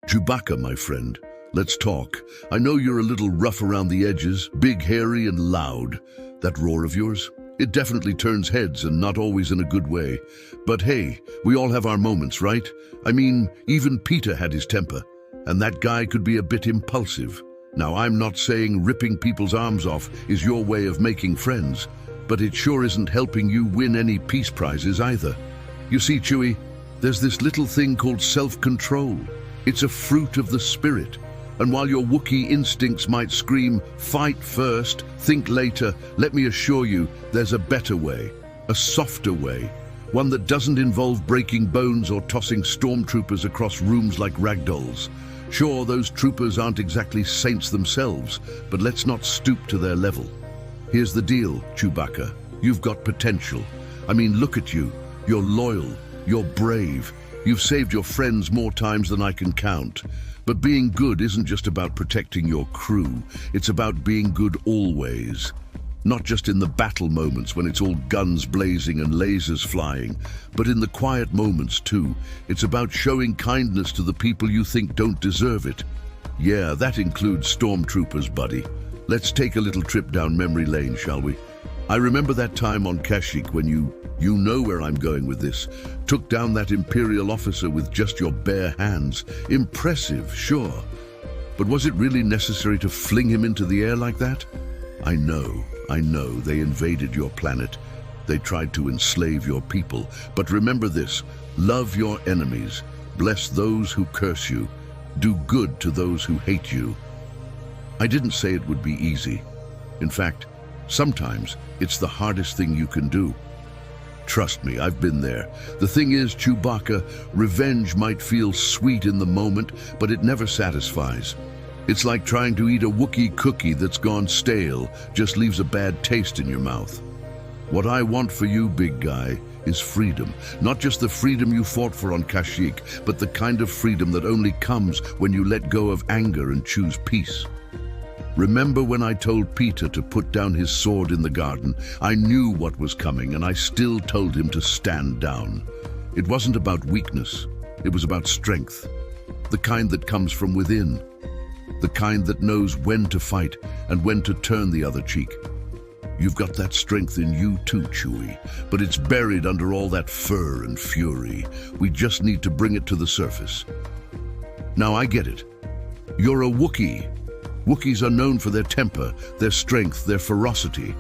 Chewbacca, my friend, let's talk. I know you're a little rough around the edges, big, hairy, and loud. That roar of yours? It definitely turns heads, and not always in a good way. But hey, we all have our moments, right? I mean, even Peter had his temper, and that guy could be a bit impulsive. Now, I'm not saying ripping people's arms off is your way of making friends, but it sure isn't helping you win any peace prizes either. You see, Chewie, there's this little thing called self-control. It's a fruit of the spirit. And while your Wookiee instincts might scream, fight first, think later, let me assure you, there's a better way, a softer way, one that doesn't involve breaking bones or tossing stormtroopers across rooms like ragdolls. Sure, those troopers aren't exactly saints themselves, but let's not stoop to their level. Here's the deal, Chewbacca. You've got potential. I mean, look at you. You're loyal. You're brave. You've saved your friends more times than I can count. But being good isn't just about protecting your crew. It's about being good always. Not just in the battle moments when it's all guns blazing and lasers flying, but in the quiet moments too. It's about showing kindness to the people you think don't deserve it. Yeah, that includes stormtroopers, buddy. Let's take a little trip down memory lane, shall we? I remember that time on Kashyyyk when you know where I'm going with this, took down that Imperial officer with just your bare hands. Impressive, sure. But was it really necessary to fling him into the air like that? I know, they invaded your planet. They tried to enslave your people. But remember this, love your enemies, bless those who curse you, do good to those who hate you. I didn't say it would be easy. In fact, sometimes it's the hardest thing you can do. Trust me, I've been there. The thing is, Chewbacca, revenge might feel sweet in the moment, but it never satisfies. It's like trying to eat a Wookiee cookie that's gone stale, just leaves a bad taste in your mouth. What I want for you, big guy, is freedom. Not just the freedom you fought for on Kashyyyk, but the kind of freedom that only comes when you let go of anger and choose peace. Remember when I told Peter to put down his sword in the garden? I knew what was coming, and I still told him to stand down. It wasn't about weakness. It was about strength. The kind that comes from within. The kind that knows when to fight and when to turn the other cheek. You've got that strength in you too, Chewie, but it's buried under all that fur and fury. We just need to bring it to the surface. Now I get it. You're a Wookiee. Wookiees are known for their temper, their strength, their ferocity.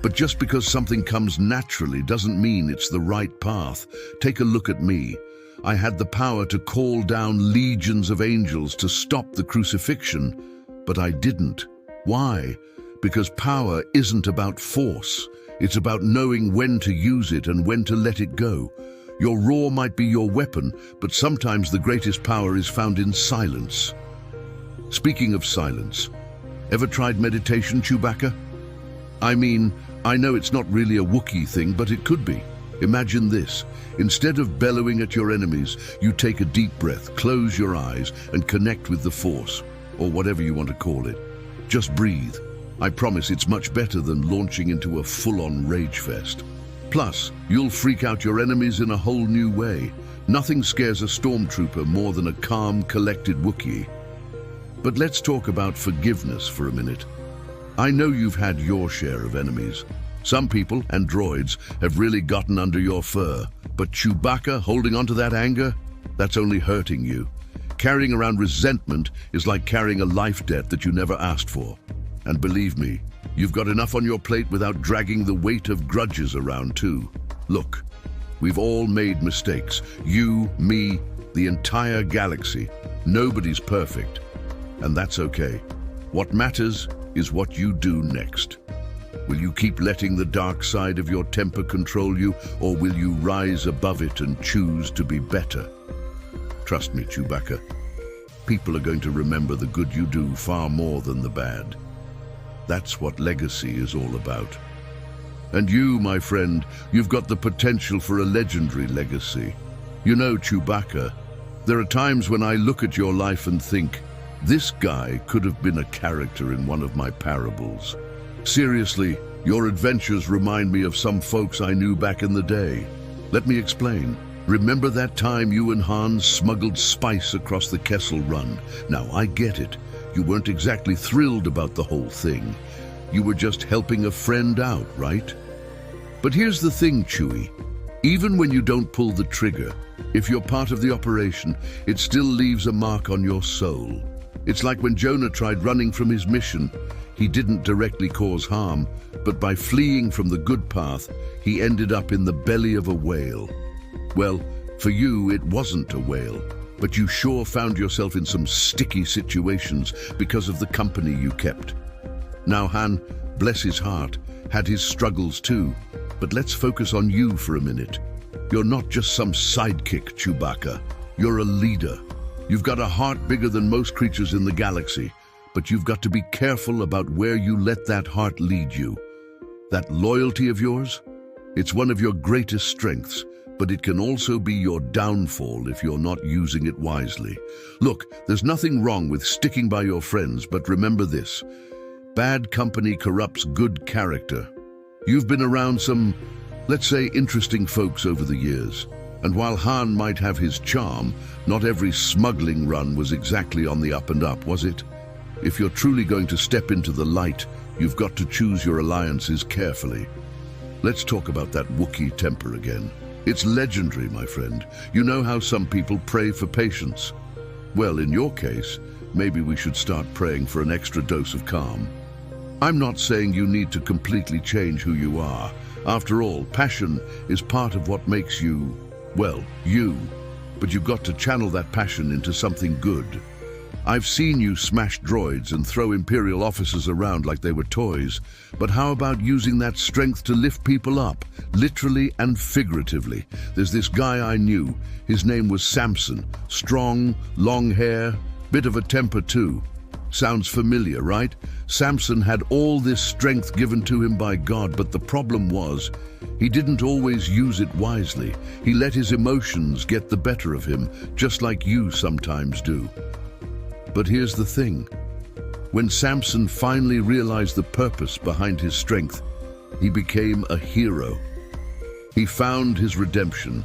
But just because something comes naturally doesn't mean it's the right path. Take a look at me. I had the power to call down legions of angels to stop the crucifixion, but I didn't. Why? Because power isn't about force. It's about knowing when to use it and when to let it go. Your roar might be your weapon, but sometimes the greatest power is found in silence. Speaking of silence, ever tried meditation, Chewbacca? I mean, I know it's not really a Wookiee thing, but it could be. Imagine this. Instead of bellowing at your enemies, you take a deep breath, close your eyes, and connect with the Force, or whatever you want to call it. Just breathe. I promise it's much better than launching into a full-on rage fest. Plus, you'll freak out your enemies in a whole new way. Nothing scares a stormtrooper more than a calm, collected Wookiee. But let's talk about forgiveness for a minute. I know you've had your share of enemies. Some people, and droids, have really gotten under your fur. But Chewbacca holding onto that anger? That's only hurting you. Carrying around resentment is like carrying a life debt that you never asked for. And believe me, you've got enough on your plate without dragging the weight of grudges around too. Look, we've all made mistakes. You, me, the entire galaxy. Nobody's perfect. And that's okay. What matters is what you do next. Will you keep letting the dark side of your temper control you, or will you rise above it and choose to be better? Trust me, Chewbacca. People are going to remember the good you do far more than the bad. That's what legacy is all about. And you, my friend, you've got the potential for a legendary legacy. You know, Chewbacca, there are times when I look at your life and think, this guy could have been a character in one of my parables. Seriously, your adventures remind me of some folks I knew back in the day. Let me explain. Remember that time you and Hans smuggled spice across the Kessel Run? Now, I get it. You weren't exactly thrilled about the whole thing. You were just helping a friend out, right? But here's the thing, Chewie. Even when you don't pull the trigger, if you're part of the operation, it still leaves a mark on your soul. It's like when Jonah tried running from his mission. He didn't directly cause harm, but by fleeing from the good path, he ended up in the belly of a whale. Well, for you, it wasn't a whale, but you sure found yourself in some sticky situations because of the company you kept. Now, Han, bless his heart, had his struggles too, but let's focus on you for a minute. You're not just some sidekick, Chewbacca. You're a leader. You've got a heart bigger than most creatures in the galaxy, but you've got to be careful about where you let that heart lead you. That loyalty of yours, it's one of your greatest strengths, but it can also be your downfall if you're not using it wisely. Look, there's nothing wrong with sticking by your friends, but remember this: bad company corrupts good character. You've been around some, let's say, interesting folks over the years. And while Han might have his charm, not every smuggling run was exactly on the up and up, was it? If you're truly going to step into the light, you've got to choose your alliances carefully. Let's talk about that Wookiee temper again. It's legendary, my friend. You know how some people pray for patience? Well, in your case, maybe we should start praying for an extra dose of calm. I'm not saying you need to completely change who you are. After all, passion is part of what makes you, well, you. But you've got to channel that passion into something good. I've seen you smash droids and throw Imperial officers around like they were toys. But how about using that strength to lift people up, literally and figuratively? There's this guy I knew. His name was Samson. Strong, long hair, bit of a temper too. Sounds familiar, right? Samson had all this strength given to him by God, but the problem was, he didn't always use it wisely. He let his emotions get the better of him, just like you sometimes do. But here's the thing. When Samson finally realized the purpose behind his strength, he became a hero. He found his redemption.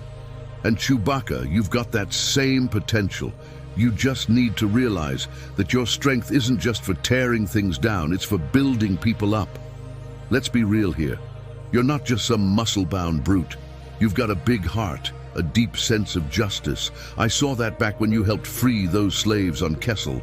And Chewbacca, you've got that same potential. You just need to realize that your strength isn't just for tearing things down, it's for building people up. Let's be real here. You're not just some muscle-bound brute. You've got a big heart, a deep sense of justice. I saw that back when you helped free those slaves on Kessel.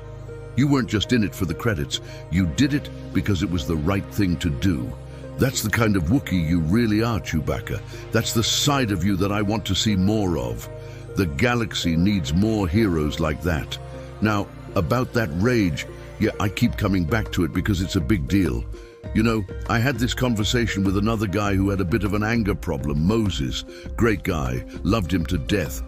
You weren't just in it for the credits. You did it because it was the right thing to do. That's the kind of Wookiee you really are, Chewbacca. That's the side of you that I want to see more of. The galaxy needs more heroes like that. Now, about that rage, yeah, I keep coming back to it because it's a big deal. You know, I had this conversation with another guy who had a bit of an anger problem, Moses. Great guy, loved him to death.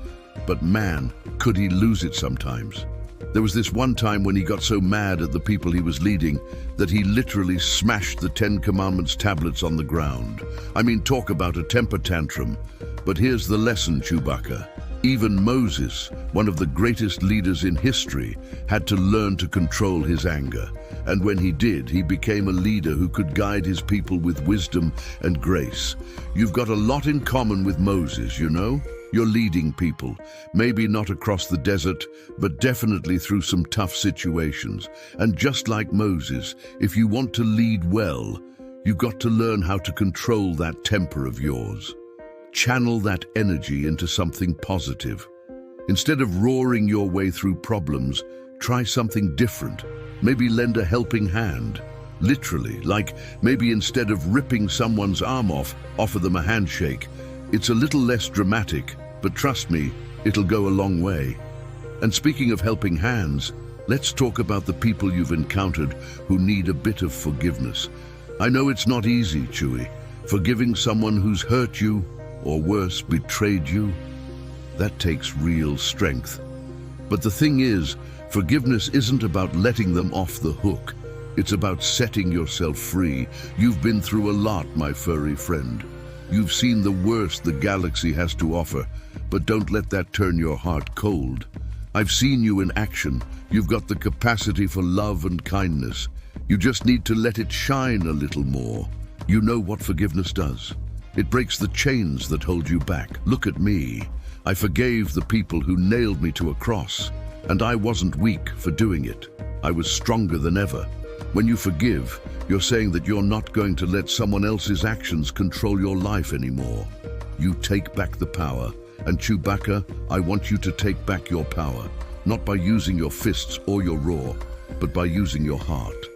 But man, could he lose it sometimes. There was this one time when he got so mad at the people he was leading that he literally smashed the Ten Commandments tablets on the ground. I mean, talk about a temper tantrum. But here's the lesson, Chewbacca. Even Moses, one of the greatest leaders in history, had to learn to control his anger. And when he did, he became a leader who could guide his people with wisdom and grace. You've got a lot in common with Moses, you know? You're leading people, maybe not across the desert, but definitely through some tough situations. And just like Moses, if you want to lead well, you've got to learn how to control that temper of yours. Channel that energy into something positive. Instead of roaring your way through problems, try something different. Maybe lend a helping hand. Literally, like maybe instead of ripping someone's arm off, offer them a handshake. It's a little less dramatic, but trust me, it'll go a long way. And speaking of helping hands, let's talk about the people you've encountered who need a bit of forgiveness. I know it's not easy, Chewie. Forgiving someone who's hurt you, or worse, betrayed you, that takes real strength. But the thing is, forgiveness isn't about letting them off the hook. It's about setting yourself free. You've been through a lot, my furry friend. You've seen the worst the galaxy has to offer, but don't let that turn your heart cold. I've seen you in action. You've got the capacity for love and kindness. You just need to let it shine a little more. You know what forgiveness does. It breaks the chains that hold you back. Look at me. I forgave the people who nailed me to a cross, and I wasn't weak for doing it. I was stronger than ever. When you forgive, you're saying that you're not going to let someone else's actions control your life anymore. You take back the power. And Chewbacca, I want you to take back your power, not by using your fists or your roar, but by using your heart.